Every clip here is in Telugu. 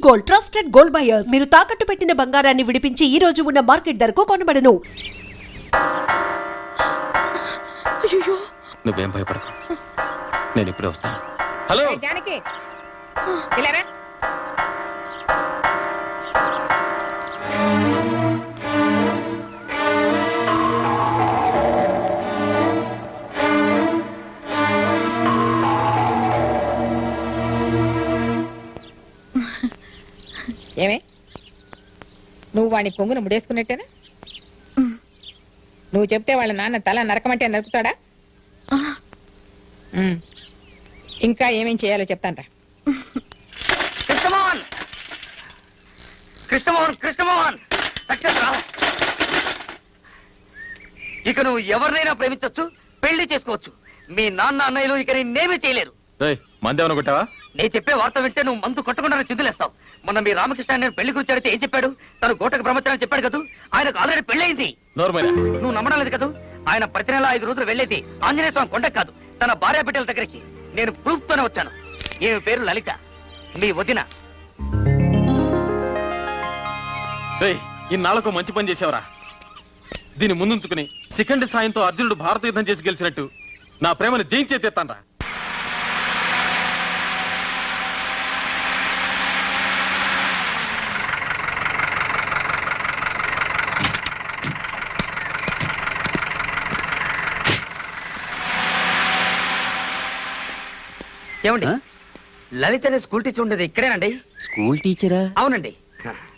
Gold, trusted gold buyers. మీరు తాకట్టు పెట్టిన బంగారాన్ని విడిపించి ఈ రోజు ఉన్న మార్కెట్ ధరకు కొనబడను. అయ్యో, నువ్వేం భయపడకు, నేను ఇప్పుడే వస్తాను. హలో జానకి, ఇలా రా. ఏమే, నువ్వు వాడిని కొంగును ముడేసుకున్నట్టేనా? నువ్వు చెప్తే వాళ్ళ నాన్న తల నరకమంటే నరుకుతాడా? ఇంకా ఏమేం చేయాలో చెప్తానరా. కృష్ణమోహన్, కృష్ణమోహన్, కృష్ణమోహన్, సక్సెస్ రా. ఇక నువ్వు ఎవరినైనా ప్రేమించొచ్చు, పెళ్లి చేసుకోవచ్చు. మీ నాన్న అన్నయ్యలు ఇక నేనేమీ చేయలేరు. మందేమన్నా కొట్టావా? నేను చెప్పే వార్త వింటే నువ్వు మందు కొట్టకుండా చిందులేస్తావు. మొన్న మీ రామకృష్ణ నేను పెళ్లి గురించి అడిగితే ఏం చెప్పాడు? తను గోటకు బ్రహ్మచారం చెప్పాడు కదా, ఆయనకు ఆల్రెడీ పెళ్ళయింది. నువ్వు నమ్మడం లేదు కదా? ఆయన ప్రతి నెల 5 రోజులు వెళ్ళేది ఆంజనేయ స్వామి కొండకు కాదు, తన భార్య బిడ్డల దగ్గరికి. నేను ప్రూఫ్ తోనే వచ్చాను. ఈమె పేరు లలిత, మీ వదిన. ఇన్నాళ్లకు మంచి పని చేసావురా. దీన్ని ముందుంచుకుని శిఖండి సాయంతో అర్జునుడు భారత యుద్ధం చేసి గెలిచినట్టు నా ప్రేమను జయించేస్తాను రా. ఏమండి, లలిత అనే స్కూల్ టీచర్ ఉండేది ఇక్కడేనండి? స్కూల్ టీచరా? అవునండి.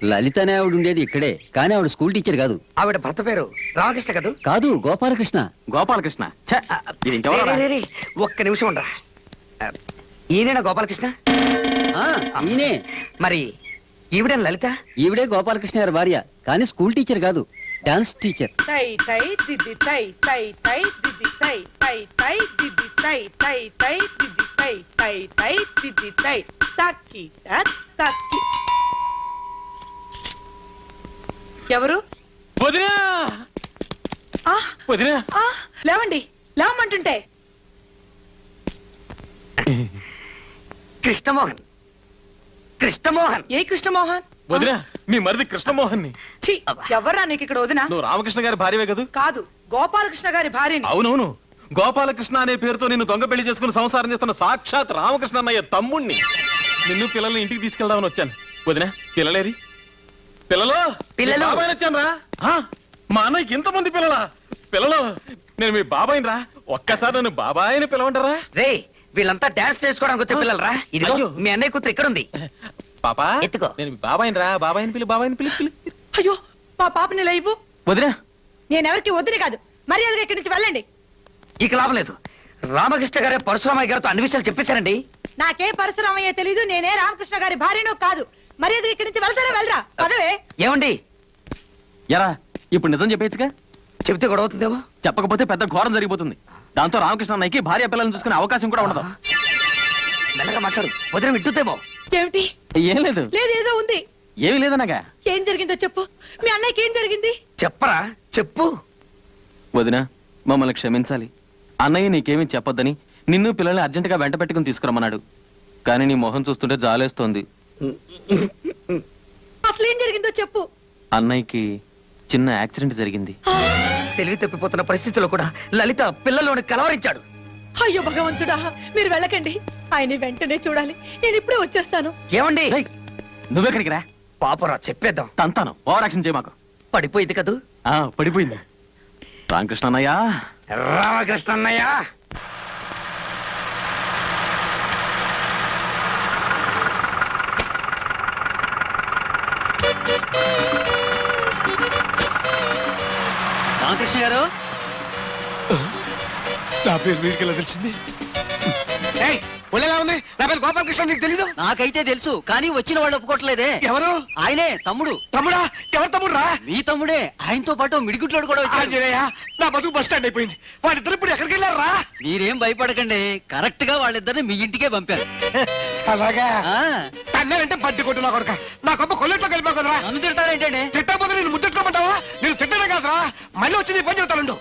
లలిత అనే ఆవిడ ఉండేది ఇక్కడే, కానీ ఆవిడ స్కూల్ టీచర్ కాదు. ఆవిడ భర్త పేరు రామకృష్ణ కదూ? కాదు, గోపాలకృష్ణ. గోపాలకృష్ణ? ఒక్క నిమిషం ఉండరా. ఈయనేనా గోపాలకృష్ణ? ఈయనే. మరి ఈవిడ లలిత? ఈవిడే గోపాలకృష్ణ గారి భార్య, కానీ స్కూల్ టీచర్ కాదు, డాన్స్ టీచర్. తై తై దిది తై తై తై దిది తై తై తై దిది తై తై తై దిది తై తై తై దిది తై తక్కి తక్కి. ఎవరు? వదినా, వదినా, లేవండి, లేవమంటుంటే. కృష్ణమోహన్, కృష్ణమోహన్. ఏ కృష్ణమోహన్? వదినా, మీ మరిది కృష్ణమోహన్ ని. ఎవరా నీకు ఇక్కడ వదినా? నువ్వు రామకృష్ణ గారి భార్యవే కదూ? కాదు, గోపాలకృష్ణ గారి భార్యని. అవునవును, గోపాలకృష్ణ అనే పేరుతో నిన్ను దొంగ పెళ్లి చేసుకుని సంసారం చేస్తున్న సాక్షాత్ రామకృష్ణ అన్నయ్య తమ్ముణ్ణి. నిన్ను పిల్లల్ని ఇంటికి తీసుకెళ్దామని వచ్చాను. వదినా, పిల్లలేరి? పిల్లలు వచ్చాను రా. మా అన్నయ్యకి ఇంతమంది పిల్లలా? పిల్లలు, నేను మీ బాబాయిని రా. ఒక్కసారి నన్ను బాబాయిని పిలవంటారా? రే, వీళ్ళంతా డాన్స్ చేసుకోవడానికి వచ్చే పిల్లలు రా. ఇదిగో మీ అన్నయ్య కూతురు ఇక్కడ ఉంది. పాపా, ఎత్తుకో. నేను బాబాయిని రా. బాబాయిని పిలి, బాబాయిని పిలి. అయ్యో, మా పాపని లేవు. వదినా, నేనెవరికి వదిలి కాదు, మర్యాదగా ఇక్కడి నుంచి వెళ్ళండి. ఇక లాభం లేదు. రామకృష్ణ గారే పరశురామయ్య గారితో అన్ని విషయాలు చెప్పేశారండి. నాకే పరశురామయ్య తెలీదు, నేనే రామకృష్ణ గారి భార్యను కాదు. మర్యాదగా ఇక్కడి నుంచి వెళ్తారా? వెళ్ళరా, పదవే. ఏమండి, ఎరా ఇప్పుడు నిజం చెప్పేచ్చుగా? చెబితే గొడవ అవుతుందేమో. చెప్పకపోతే పెద్ద ఘోరం జరిగిపోతుంది. దాంతో రామకృష్ణ అన్నయ్యకి భార్య పిల్లల్ని చూసుకునే అవకాశం కూడా ఉండదు. మెల్లగా మాట్లాడు, వదిన వింటుందేమో. ఏమిటి? ఏం లేదు. లేదు, ఏదో ఉంది. ఏమీ లేదనగా. ఏం జరిగిందో చెప్పు. మీ అన్నయ్యకి ఏం జరిగింది? చెప్పరా, చెప్పు. వదినా, మమ్మల్ని క్షమించాలి. అన్నయ్య నీకేమీ చెప్పొద్దని నిన్ను పిల్లల్ని అర్జెంటుగా వెంట పెట్టుకుని తీసుకురమ్మన్నాడు. కానీ నీ మొహం చూస్తుంటే జాలేస్తోంది. అసలు ఏం జరిగిందో చెప్పు. అన్నయ్యకి చిన్న యాక్సిడెంట్ జరిగింది. తెలివి తప్పిపోతున్న పరిస్థితుల్లో కూడా లలిత పిల్లల్లోని కలవరించాడు. అయ్యో భగవంతుడా, మీరు వెళ్ళకండి. ఆయన వెంటనే చూడాలి. నేను ఇప్పుడే వచ్చేస్తాను. ఏమండి, నువ్వెక్కడికి రా. పాపరా, చెప్పేద్దాం. తంతాను, ఓవర్ యాక్షన్ చేయ మాకు. పడిపోయింది కదూ? పడిపోయింది. రామకృష్ణ అన్నయ్య, రామకృష్ణ అన్నయ్య. రామకృష్ణ గారు, నా పేరు వీడికి ఎలా తెలిసింది? ఒళ్ళేలా ఉంది? నా పేరు గోపాలకృష్ణ, నీకు తెలీదు? నాకైతే తెలుసు, కానీ వచ్చిన వాళ్ళు ఒప్పుకోవట్లేదే. ఎవరు? ఆయనే, తమ్ముడు. తమ్ముడా? ఎవరు తమ్ముడు రా? మీ తమ్ముడే. ఆయనతో పాటు మిడిగుడ్లోడు కూడా వచ్చాడు. ఆంజనేయ, నా బతుకు బస్ స్టాండ్ అయిపోయింది. వాళ్ళిద్దరు ఇప్పుడు ఎక్కడికి వెళ్ళారా? మీరేం భయపడకండి, కరెక్ట్ గా వాళ్ళిద్దరిని మీ ఇంటికే పంపారు. అలాగా? అన్నారంటే బడ్డి కొట్టు నా కొడుక. నా కొమ్మ కొల్లెట్లో కలిపావు కదరా. నన్ను తింటారేంటండి? తిట్టకపోతే నేను ముద్దెట్టుకోమంటావా? నేను తిట్టనే కాదురా, మళ్ళీ వచ్చి నీ పని చెబుతాను.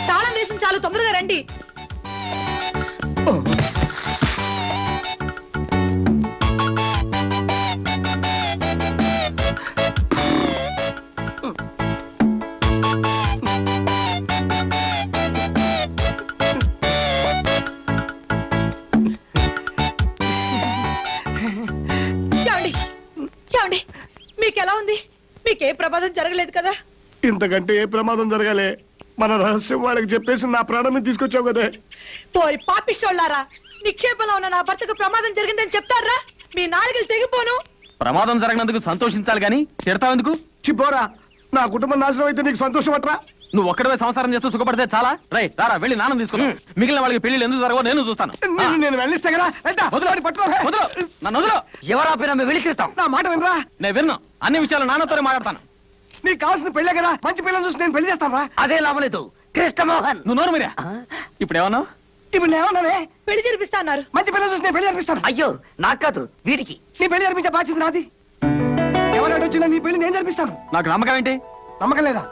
తాళం వేసిన చాలు, తొందరగా రండి. మీకు ఎలా ఉంది? మీకే ప్రమాదం జరగలేదు కదా? ఇంతకంటే ఏ ప్రమాదం జరగాలి? మన రహస్యం వాళ్ళకి చెప్పేసి నా ప్రాణాన్ని తీసుకొచ్చావు కదే. పోరి పాపిస్తోళ్ళారా, నిక్షేపంలో ఉన్న నా భర్తకు ప్రమాదం జరిగిందని చెప్తారా? మీ నాలుగులు తెగిపోను. ప్రమాదం జరగనందుకు సంతోషించాలి గాని తిడతావెందుకు? చిపోరా, నా కుటుంబం నాశనం అయితే నీకు సంతోషం అట్రా? నువ్వు ఒక్కడవే సంసారం చేస్తూ సుఖపడితే చాలా. రారా వెళ్ళి నాన్న తీసుకున్నా. మిగిలిన వాళ్ళకి పెళ్లి ఎందుకు జరగవో నేను చూస్తాను. నేను వెళ్ళిస్తే కదా. వదలు, పట్టుకో. వదలు, నన్ను వదలు. ఎవరా వెళ్ళికిరుతాం? నా మాట వినరా? నేను విన్ను. అన్ని విషయాలు నాన్నతోనే మాట్లాడతాను. నీకు కావాల్సిన పెళ్ళే కదా, మంచి పిల్లలు చూసి నేను పెళ్లి చేస్తాను రా. అదే లాభం లేదు కృష్ణమోహన్. నువ్వు నోరు మీరా. ఇప్పుడు ఏమన్నావు? ఇప్పుడు నేనేమన్నానే? పెళ్లి జరిపిస్తా అన్నారు. మంచి పిల్లలు చూసి నేను పెళ్లి జరిపిస్తాను. అయ్యో నాకు కాదు వీడికి. నీ పెళ్లి జరిపించే బాధ్యత నాది. ఎవరైనా వచ్చినా నీ పెళ్లి నేను జరిపిస్తాను. నాకు నమ్మకం ఏంటి? నమ్మకం లేదా?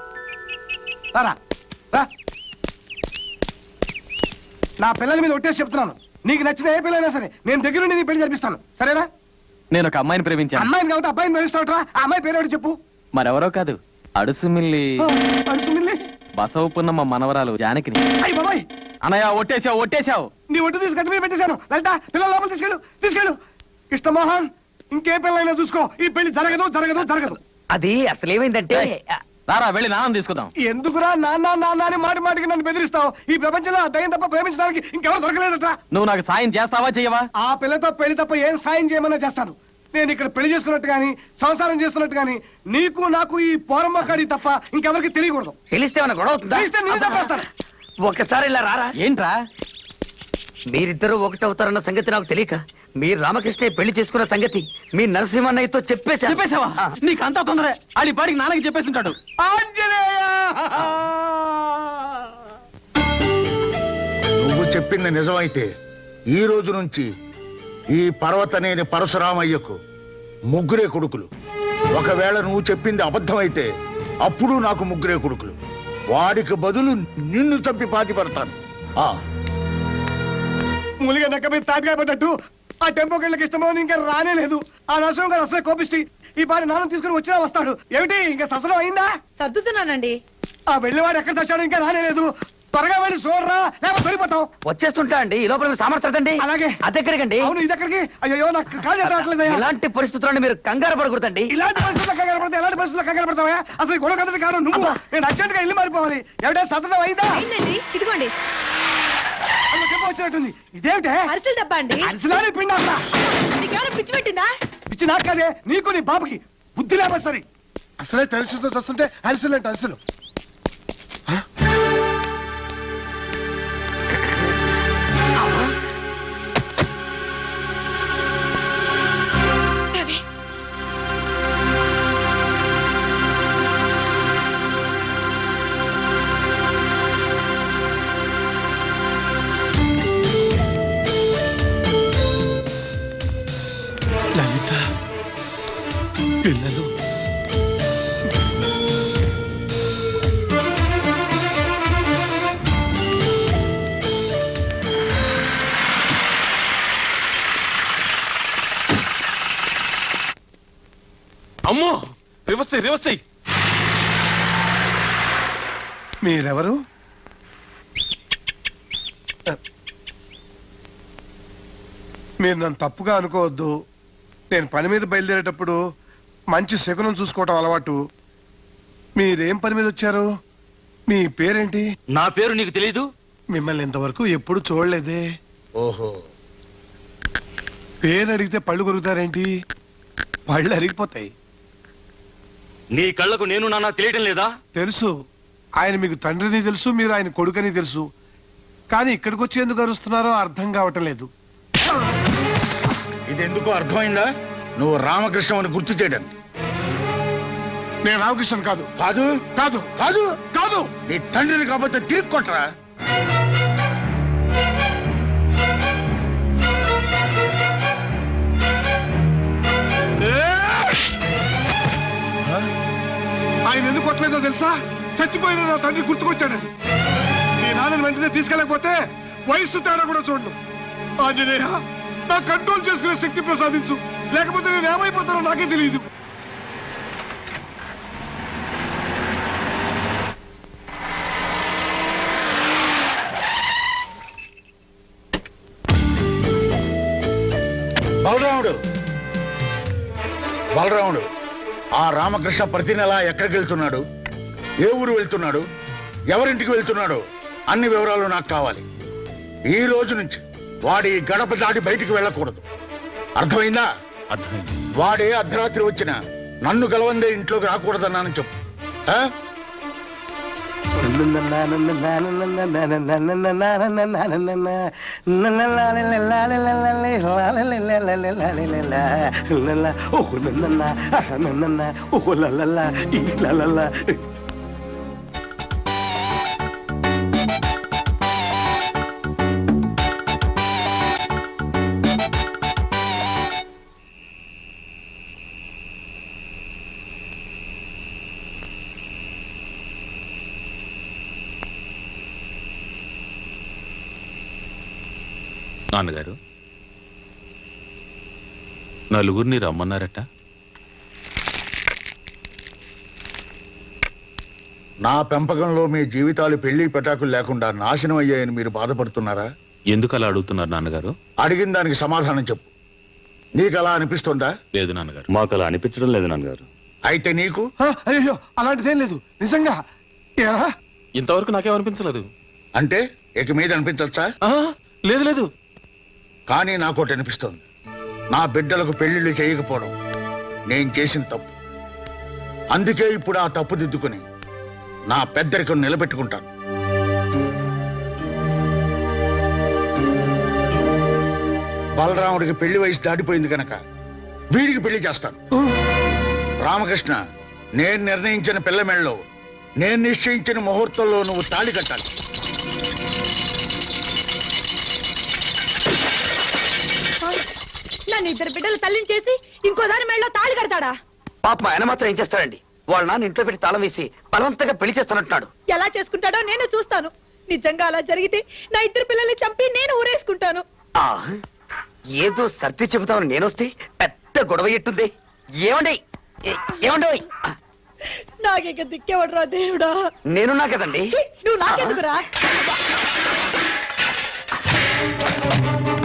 రారా రా. నా పిల్లల మీద ఒట్టేసి చెప్తున్నాను, నీకు నచ్చిన ఏ పిల్లైనా సరే నేను దగ్గరుండి నీ పెళ్లి జరిపిస్తాను. సరేనా? నేను ఒక అమ్మాయిని ప్రేమించాను. అమ్మాయిని కాబట్టి అబ్బాయిని ప్రేమిస్తావుట్రా? ఆ అమ్మాయి పేరు చెప్పు. మరెవరో కాదు, అడుసుమిల్లి అడుసుమిల్లి బసవపున్నమ్మ మనవరాలు జానకిని. అయ్యి బాబాయ్, అనయ్య ఒట్టేశావు, ఒట్టేశావు. నీ ఒట్టు తీసి గట్టి మీద పెట్టేశాను. లలిత, పిల్లల లోపల తీసుకెళ్ళు, తీసుకెళ్ళు. కృష్ణమోహన్, ఇంకే పిల్లైనా చూసుకో, ఈ పెళ్లి జరగదు, జరగదు, జరగదు. అది అసలు ఏమైందంటే రారా వెళ్ళి నాన్న తీసుకుందాం. ఎందుకురా నాన్న నాన్న అని మాటి మాటికి నన్ను బెదిరిస్తావు? ఈ ప్రపంచంలో ఆ దయ్యం తప్ప ప్రేమించడానికి ఇంకెవరు దొరకలేదట్రా. నువ్వు నాకు సాయం చేస్తావా చెయ్యవా? ఆ పిల్లతో పెళ్లి తప్ప ఏం సాయం చేయమన్నా చేస్తాను. నేను ఇక్కడ పెళ్లి చేసుకున్నట్టు గాని సంసారం చేస్తున్నట్టు గాని నీకు నాకు ఈ పోరమ్మకాడి తప్ప ఇంకెవరికి తెలియకూడదు. తెలిస్తే ఏమైనా గొడవ అవుతుందా? తెలిస్తే నేను చంపేస్తాను. ఒకసారి ఇలా రారా. ఏంట్రా? మీరిద్దరూ ఒకటవుతారన్న సంగతి నాకు తెలియక మీరు రామకృష్ణ పెళ్లి చేసుకున్న సంగతి మీ నరసింహన్నయ్యతో చెప్పేశావా? నీకు అంతా తొందరే. ఆడి పాడికి నాన్నకి చెప్పేసింటాడు. నువ్వు చెప్పింది నిజమైతే ఈ రోజు నుంచి ఈ పర్వతనేని పరశురామయ్యకు ముగ్గురే కొడుకులు. ఒకవేళ నువ్వు చెప్పింది అబద్ధమైతే అప్పుడు నాకు ముగ్గురే కొడుకులు. వాడికి బదులు నిన్ను చంపి పాతి పడతాను. మూలిగా నక్క మీద తాటిగా పడ్డట్టు ఆ టెంపో కెళ్ళకి ఇష్టమని ఇంకా రానే లేదు. ఆ నరసింహ గారు అసలే కోపిష్టి. ఈ పాడి నాన్న తీసుకుని వచ్చినా వస్తాడు. ఏమిటి ఇంకా ససనం అయిందా? సర్దుతున్నానండి. ఆ వెళ్ళేవాడు ఎక్కడ తెచ్చాడు? ఇంకా రానే లేదు. త్వరగా వెళ్ళి చూడరా, లేకపోతే దొరికిపోతావు. వచ్చేస్తుంటా అండి. ఈ లోపల మీరు సామర్థ్యండి. అలాగే. అదెక్కడికండి? అవును, ఇది ఎక్కడికి? అయ్యో నాకు కాదు రావట్లేదయ్యా. ఇలాంటి పరిస్థితుల్లో మీరు కంగారు పడకూడదండి. ఇలాంటి పరిస్థితుల్లో కంగారు పడతా, ఎలాంటి పరిస్థితుల్లో కంగారు పడతావా? అసలు గొడవ కదటి కాదు నువ్వు. నేను అర్జెంట్ గా ఇల్లు మారిపోవాలి. ఎవడే సతనం అయిందా? అయిందండి, ఇదిగోండి. చెప్పు వచ్చినట్టుంది. ఇదేమిటే? అరిసెల డబ్బా అండి. అరిసెలానే పిండి అసలా? నీకేమైనా పిచ్చి పెట్టిందా? పిచ్చి నాకు కాదే, నీకు నీ బాబుకి బుద్ధి లేకపోతే సరే. అసలే టెన్షన్తో వస్తుంటే అరిసెలు అంటే అరిసెలు. లలిత, పిల్లలు అమ్మో, రివర్స్ చెయ్యి, రివర్స్ చెయ్యి. మీరెవరు? మీరు నన్ను తప్పుగా అనుకోవద్దు. నేను పని మీద బయలుదేరేటప్పుడు మంచి శకునం చూసుకోవటం అలవాటు. మీరేం పని మీద వచ్చారు? మీ పేరేంటి? నా పేరు నీకు తెలీదు? మిమ్మల్ని ఇంతవరకు ఎప్పుడు చూడలేదే. ఓహో, పేరు అడిగితే పళ్ళు కొరుకుతారేంటి? పళ్ళు అరిగిపోతాయి. నీ కళ్ళకు నేను నాన్న తెలియటం లేదా? తెలుసు, ఆయన మీకు తండ్రిని తెలుసు, మీరు ఆయన కొడుకని తెలుసు. కానీ ఇక్కడికి వచ్చి ఎందుకు అరుస్తున్నారో అర్థం కావటం లేదు. ఇది ఎందుకో అర్థమైందా? నువ్వు రామకృష్ణ అని గుర్తు చేయడానికి. నేను రామకృష్ణ కాదు. కాదు కాదు కాదు కాదు. నీ తండ్రిని కాకపోతే తిరిగి కొట్టరా. ఆయన ఎందుకు కొట్టలేదో తెలుసా? చచ్చిపోయిన నా తండ్రి గుర్తుకొచ్చాడని. నీ నాన్నని వెంటనే తీసుకెళ్ళకపోతే వయస్సు తేడా కూడా చూడను. ఆంజనేయ, నా కంట్రోల్ చేసుకునే శక్తి ప్రసాదించు, లేకపోతే నేను ఏమైపోతానో నాకే తెలియదు. బలరాముడు, బలరాముడు, ఆ రామకృష్ణ ప్రతి నెల ఎక్కడికి వెళ్తున్నాడు, ఏ ఊరు వెళ్తున్నాడు, ఎవరింటికి వెళ్తున్నాడు అన్ని వివరాలు నాకు కావాలి. ఈ రోజు నుంచి వాడి గడప దాటి బయటికి వెళ్ళకూడదు. అర్థమైందా? అర్థమైంది. వాడే అర్ధరాత్రి వచ్చిన నన్ను గలవందే ఇంట్లోకి రాకూడదన్నానని చెప్పు. ఆ? నాన్నగారు, నలుగురిని రమ్మన్నారట. నా పెంపకంలో మీ జీవితాలు పెళ్లి పెటాకులు లేకుండా నాశనం అయ్యాయని మీరు బాధపడుతున్నారా? ఎందుకు అలా అడుగుతున్నారు నాన్నగారు? అడిగిన దానికి సమాధానం చెప్పు. నీకు అలా అనిపిస్తుందా? లేదు నాన్నగారు. మాకు అలా అనిపించడం లేదు నాన్నగారు. అయితే నీకు? అయ్యో అలాంటిదేం లేదు నిజంగా. ఏరా? ఇంతవరకు నాకేమనిపించలేదు. అంటే ఇక మీద అనిపించచ్చా? లేదు లేదు. కానీ నాకోటి అనిపిస్తోంది. నా బిడ్డలకు పెళ్లిళ్ళు చేయకపోవడం నేను చేసిన తప్పు. అందుకే ఇప్పుడు ఆ తప్పు దిద్దుకుని నా పెద్దరికం నిలబెట్టుకుంటాను. బలరాముడికి పెళ్లి వయసు దాటిపోయింది కనుక వీడికి పెళ్లి చేస్తాను. రామకృష్ణ, నేను నిర్ణయించిన పిల్ల మెళ్ళలో, నేను నిశ్చయించిన ముహూర్తంలో నువ్వు తాళి కట్టాలి. నన్ను ఇద్దరు బిడ్డలు తల్లిని చేసి ఇంకో దాని మెళ్ళలో తాళి కడతాడా? పాపం ఆయన మాత్రం ఏం చేస్తాడండి? వాళ్ళ నాన్న ఇంట్లో పెట్టి తాళం వేసి బలవంతంగా పెళ్లి చేస్తానంటున్నాడు. ఎలా చేసుకుంటాడో నేను చూస్తాను. నిజంగా అలా జరిగితే నా ఇద్దరు పిల్లల్ని చంపి నేను ఊరేసుకుంటాను. ఆ, ఏదో సర్ది చెబుతామని నేనొస్తే పెద్ద గొడవ ఎట్టుంది. ఏమండి ఏమండి? నాకిక దిక్కేవడరా దేవుడా. నేనున్నా కదండి. ఛీ, నువ్వు నాకెందుకురా?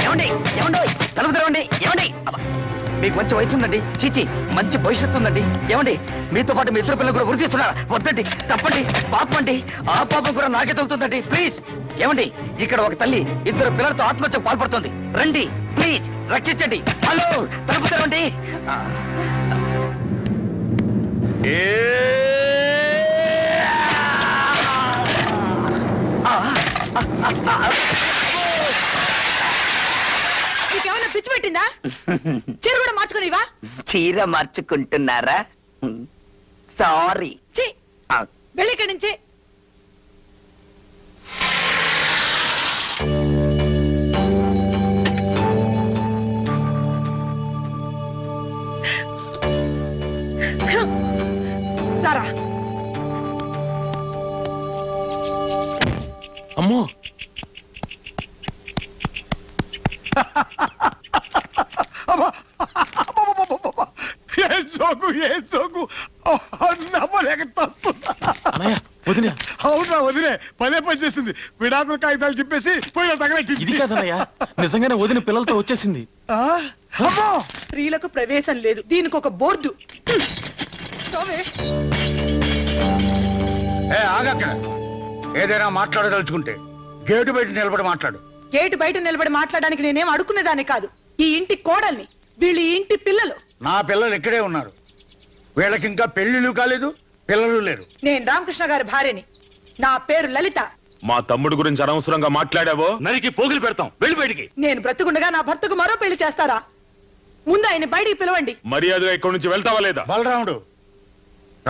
ఏమండి ఏమండి? తలుపు తెరవండి. ఏమండి? అబ్బా, మీకు మంచి వయసు ఉందండి. చీచి, మంచి భవిష్యత్తు ఉందండి. ఏమండి, మీతో పాటు మీ ఇద్దరు పిల్లలు కూడా వృద్ధి చేస్తున్నారా? వద్దండి, తప్పండి, పాపం అండి. ఆ పాపం కూడా నాకే తగ్గుతుందండి. ప్లీజ్. ఏమండి, ఇక్కడ ఒక తల్లి ఇద్దరు పిల్లలతో ఆత్మహత్యకు పాల్పడుతుంది. రండి ప్లీజ్, రక్షించండి. హలో, తలుపు తెరవండి. నీకేమైనా పిచ్చి పెట్టిందా? చీర కూడా మార్చుకునివా? చీర మార్చుకుంటున్నారా? సారీ. ఛీ, వెళ్ళి ఇక్కడి నుంచి. సారా, అమ్మో, ఏం జోకు ఏం జోకు. నమ్మలేక తస్తున్నా. అన్నయ్య, వదినా. అవునా వదిలే, పదే పని చేసింది. విడాకుల కాగితాలు చెప్పేసి పోయిన తగలెట్టింది. ఇది కాదన్నయ్య, నిజంగానే వదిన పిల్లలతో వచ్చేసింది. అమ్మో, స్త్రీలకు ప్రవేశం లేదు, దీనికి ఒక బోర్డు. ఆగక్క. ఏదైనా మాట్లాడదలుచుకుంటే గేటు బయట నిలబడి మాట్లాడు. గేటు బయట నిలబడి మాట్లాడడానికి నేనేం అడుక్కునేదాన్ని కాదు. ఈ ఇంటి కోడల్ని, వీళ్ళు ఈ ఇంటి పిల్లలు. నా పిల్లలు ఇక్కడే ఉన్నారు. వీళ్ళకి ఇంకా పెళ్లిళ్ళు కాలేదు, పిల్లలు లేరు. నేను రామకృష్ణ గారి భార్యని. నా పేరు లలిత. మా తమ్ముడు గురించి అనవసరంగా మాట్లాడావో నరికి పోగులు పెడతాం. వెళ్ళి బయటికి. నేను బ్రతుకుండగా నా భర్తకు మరో పెళ్లి చేస్తారా? ముందు ఆయన బయటికి పిలవండి. మర్యాదగా ఇక్కడి నుంచి వెళ్తావా లేదా? బలరాముడు,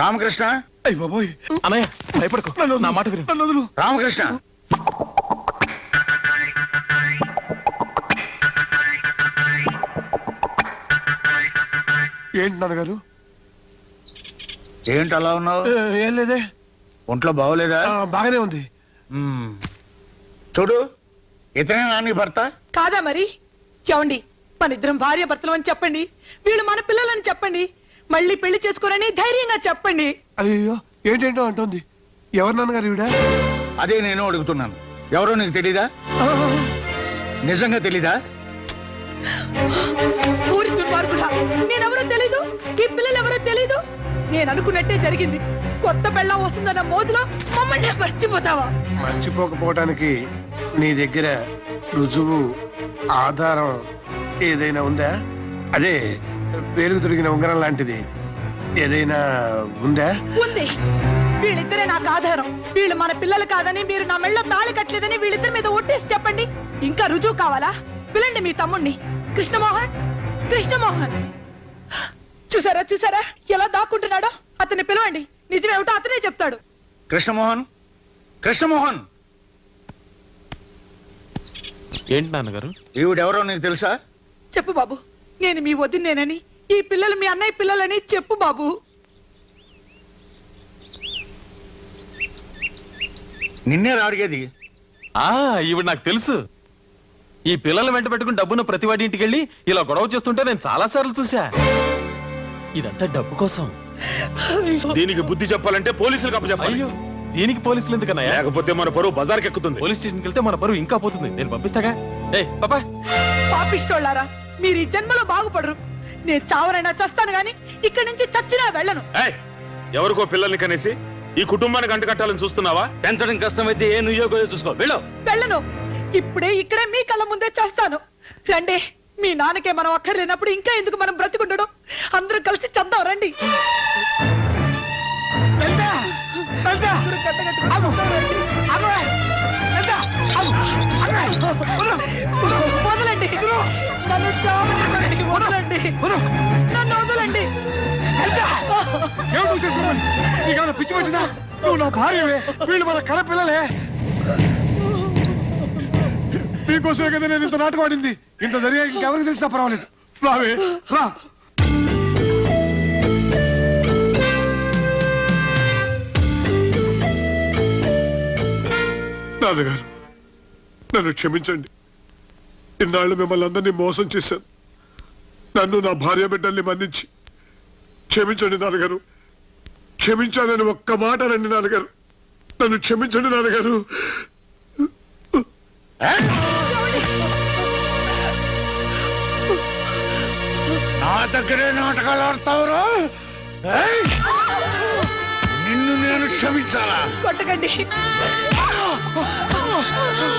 రామకృష్ణ. అయ్య బాబోయ్, అన్నయ్య, భయపడకు, నా మాట విను. నన్ను వదులు. రామకృష్ణ, ఏంటి నాన్నగారు? ఏంటి అలా ఉన్నావు? ఏం లేదే. ఒంట్లో బాగోలేదా? బాగానే ఉంది. చూడు, ఇతనే నాని భర్త. కాదా మరి? చెవండి, మన ఇద్దరం భార్య భర్తలు అని చెప్పండి. వీళ్ళు మన పిల్లలని చెప్పండి. మళ్ళీ పెళ్లి చేసుకోరని ధైర్యంగా చెప్పండి. అయ్యో, ఏంటేంటో అంటుంది. ఎవరు నాన్నగారు ఈవిడ? అదే నేను అడుగుతున్నాను. ఎవరో నీకు తెలీదా? నిజంగా తెలీదా? ఊరి దుర్మార్గుడా, నేనెవరో తెలీదు, ఈ పిల్లలు ఎవరో తెలీదు. నేను అనుకున్నట్టే జరిగింది. కొత్త పెళ్ళం వస్తుందన్న మోజులో మమ్మల్ని మర్చిపోతావా? మర్చిపోకపోవటానికి నీ దగ్గర రుజువు, ఆధారం ఏదైనా ఉందా? అదే పేరుకు తొడిగిన ఉంగరం లాంటిది ఏదైనా ఉందా? ఉంది. వీళ్ళిద్దరే నాకు ఆధారం. వీళ్ళు మన పిల్లలు కాదని, మీరు నా మెళ్ళ తాళి కట్టలేదని వీళ్ళిద్దరి మీద ఒట్టేసి చెప్పండి. ఇంకా రుజువు కావాలా? పిలండి మీ తమ్ముణ్ణి, కృష్ణమోహన్. కృష్ణమోహన్ చూసారా చూసారా ఎలా దాక్కుంటున్నాడో? అతన్ని పిలవండి, నిజమేమిటో అతనే చెప్తాడు. కృష్ణమోహన్, కృష్ణమోహన్, ఏంటి నాన్నగారు? ఈవిడెవరో నీకు తెలుసా? చెప్పు బాబు, నేను మీ వదినేనని, ఈ పిల్లలు మీ అన్నయ్య పిల్లలని చెప్పు బాబు. నిన్నే అడిగేది. ఈవిడ నాకు తెలుసు. ఈ పిల్లలు వెంట పెట్టుకుని డబ్బున్న ప్రతివాడి ఇంటికి వెళ్ళి ఇలా గొడవ చేస్తుంటే నేను చాలా సార్లు చూసా. ఇదంతా డబ్బు కోసం. దీనికి బుద్ధి చెప్పాలంటే పోలీసులకు అప్పచెప్పాలి. అయ్యో, దీనికి పోలీసులు ఎందుకన్నాయా? లేకపోతే మన పరువు బజార్కి ఎక్కుతుంది. పోలీస్ స్టేషన్కి వెళ్తే మన పరువు ఇంకా పోతుంది. నేను పంపిస్తాగా. ఏ పాపా, పాపిష్టోళ్ళారా, మీరు ఈ జన్మలో బాగుపడరు. నేను చావరైనా చస్తాను గాని ఇక్కడి నుంచి చచ్చినా వెళ్ళను. ఏయ్, ఎవరికో పిల్లల్ని కనేసి ఈ కుటుంబానికి అంట కట్టాలని చూస్తున్నావా? పెంచడం కష్టమైతే ఏ నుయ్యో చూసుకో. వెళ్ళు. వెళ్ళను. ఇప్పుడే ఇక్కడే మీ కళ్ళ ముందే చేస్తాను. రండి, మీ నాన్నకే మనం అక్కర్లేనప్పుడు ఇంకా ఎందుకు మనం బ్రతికుండడం? అందరూ కలిసి చద్దాం రండి. వదలండి, నన్ను చావనివ్వండి. వదలండి, నన్ను వదలండి. నీకేమైనా పిచ్చి వచ్చిందా? నువ్వు నా భార్యవే, వీళ్ళు మన కల పిల్లలే. నీకోసమే కదా నేను ఇంత నాటకం ఆడింది. ఇంత జరిగా ఇంకెవరికి తెలిసినా పర్వాలేదు. రావే రా. నాన్నగారు, నన్ను క్షమించండి. ఇన్నాళ్ళు మిమ్మల్ని అందరినీ మోసం చేశాను. నన్ను, నా భార్య బిడ్డల్ని మన్నించి క్షమించండి నాన్నగారు. క్షమించాలని ఒక్క మాట రండి నాన్నగారు. నన్ను క్షమించండి నాన్నగారు. నా దగ్గరే నాటకాలు ఆడతావురా? నిన్ను నేను క్షమించాలా? కొట్టకండి,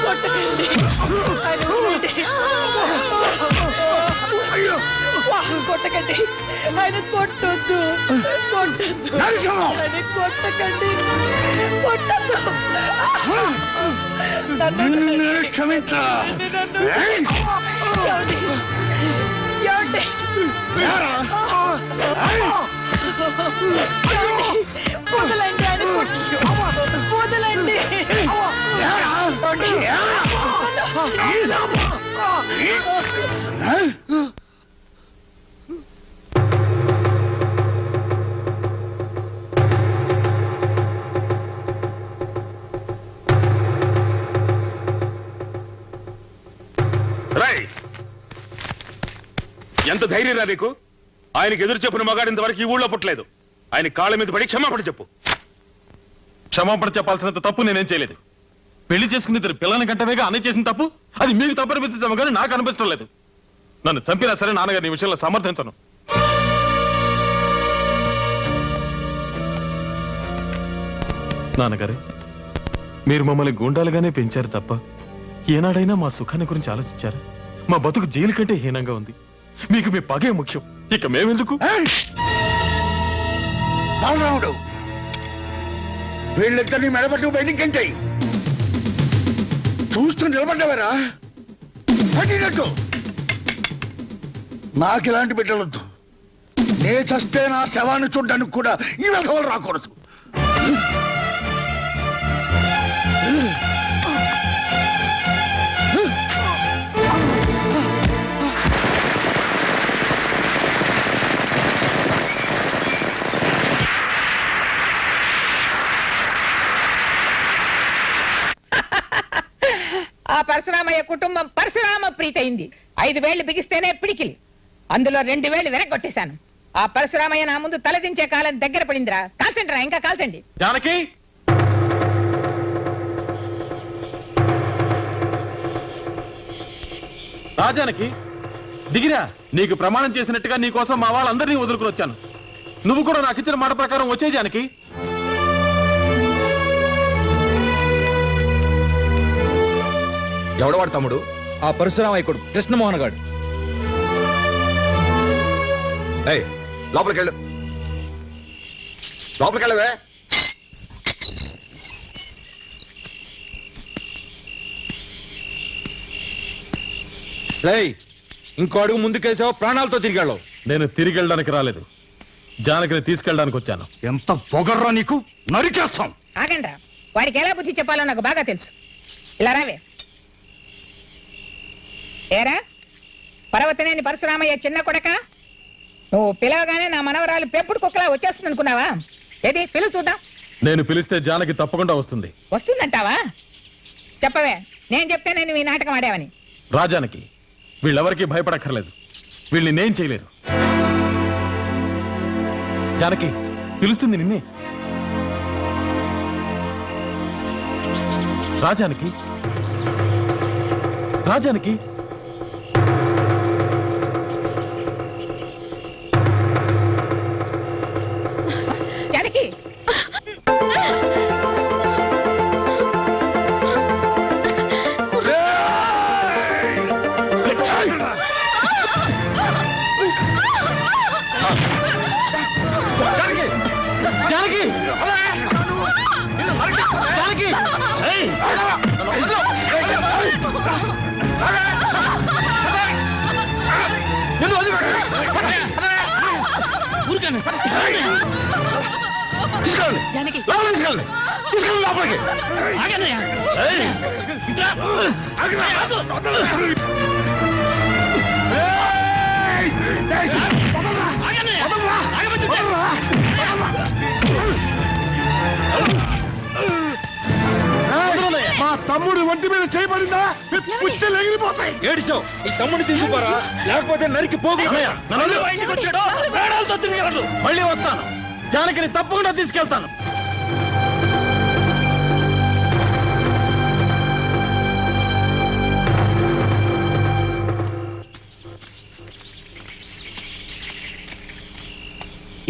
కొట్టకండి. ఆయన ఊరండి. కొట్టకండి, ఆయన కొట్టొద్దు, కొట్టొద్దు, ఆయన కొట్టకండి, కొట్టొద్దు. నిన్ను నేను క్షమించాలా? ఏమండి? ఏమండి? వదలండి, ఆయన వదలండి. రేయ్, ఎంత ధైర్యం రా నీకు? ఆయనకి ఎదురు చెప్పిన మగాడు ఇంతవరకు ఈ ఊళ్ళో పుట్టలేదు. ఆయన కాళ్ళ మీద పడి క్షమాపణ చెప్పు. క్షమాపణ చెప్పాల్సినంత తప్పు నేనేం చేయలేదు. పెళ్లి చేసుకుని ఇద్దరు పిల్లల్ని కంటవేగా అన్నయ్య చేసిన తప్పు అది మీకు తప్పు అనిపించడం కానీ నాకు అనిపించడం లేదు. నన్ను చంపినా సరే నాన్నగారు ఈ విషయంలో సమర్థించను. నాన్నగారు, మీరు మమ్మల్ని గూండాలుగానే పెంచారు తప్ప ఏనాడైనా మా సుఖాన్ని గురించి ఆలోచించారు? మా బతుకు జైలు కంటే హీనంగా ఉంది. మీకు మీ పగే ముఖ్యం, ఇక మేమెందుకు? బాలరాముడు, వీళ్ళిద్దరిని మెడబట్టు బయటికి చూస్తూ నిలబడ్డావరా? పట్టినట్టు నాకు ఇలాంటి బిడ్డలొద్దు. నే చస్తే నా శవాన్ని చూడ్డానికి కూడా ఈ విధవలు రాకూడదు. ఆ పరశురామయ్య కుటుంబం పరశురామ ప్రీతయింది. 5 వేళ్లు బిగిస్తేనే పిడికిలి, అందులో 2 వేళ్లు వెనక్కొట్టేశాను. ఆ పరశురామయ్య నా ముందు తలదించే కాలం దగ్గర పడిందిరా. కాల్చండి రా, ఇంకా కాల్చండి. జానకి, రాజానకి, దిగిరా. నీకు ప్రమాణం చేసినట్టుగా నీ కోసం మా వాళ్ళందరినీ వదులుకుని వచ్చాను. నువ్వు కూడా నాకు ఇచ్చిన మాట ప్రకారం వచ్చే జానకి. ఎవడవాడు తమ్ముడు? ఆ పరశురామయ్య కొడుకు కృష్ణమోహన్ గారు. ఏయ్, లోపలికెళ్ళు. లోపలికెళ్ళవే. రేయ్, ఇంకో అడుగు ముందుకేసావు ప్రాణాలతో తిరిగాడు. నేను తిరిగి వెళ్ళడానికి రాలేదు, జానకిని తీసుకెళ్ళడానికి వచ్చాను. ఎంత పొగర్రా నీకు, నరికేస్తాం. ఆగండ్రా, వాడికి ఎలా బుద్ధి చెప్పాలో నాకు బాగా తెలుసు. ఇలా రావే. ఏరా పర్వతనేని పరశురామయ్య చిన్న కొడక, నువ్వు పిలవగానే నా మనవరాలు పెంపుడు కుక్కలా వచ్చేస్తుంది అనుకున్నావా? ఏది పిలువు చూద్దాం. నేను పిలిస్తే జానకి తప్పకుండా వస్తుంది. వస్తుందంటావా? చెప్పవే, నేను చెప్తే నేను ఈ నాటకం ఆడావని. రాజానికి వీళ్ళెవరికీ భయపడక్కర్లేదు, వీళ్ళని నేను చేయలేరు. జానకి పిలుస్తుంది నిన్నే. రాజానికి రాజానికి జానకి, జానకి, జానకి, ఏయ్! నిన్ను వదిలిపెట్టు. జానకి లోపలికి తీసుకెళ్ళండి. తీసుకెళ్ళండి లోపలికి. ఏయ్! మా తమ్ముడు ఒంటి మీద చేయబడిందా పుచ్చలు ఎగిరిపోతాయి. ఏడిచావు, ఈ తమ్ముడిని తీసుకుపోరా, లేకపోతే నరికి పోగు. మళ్ళీ వస్తాను, జానకిని తప్పకుండా తీసుకెళ్తాను.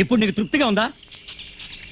ఇప్పుడు నీకు తృప్తిగా ఉందా?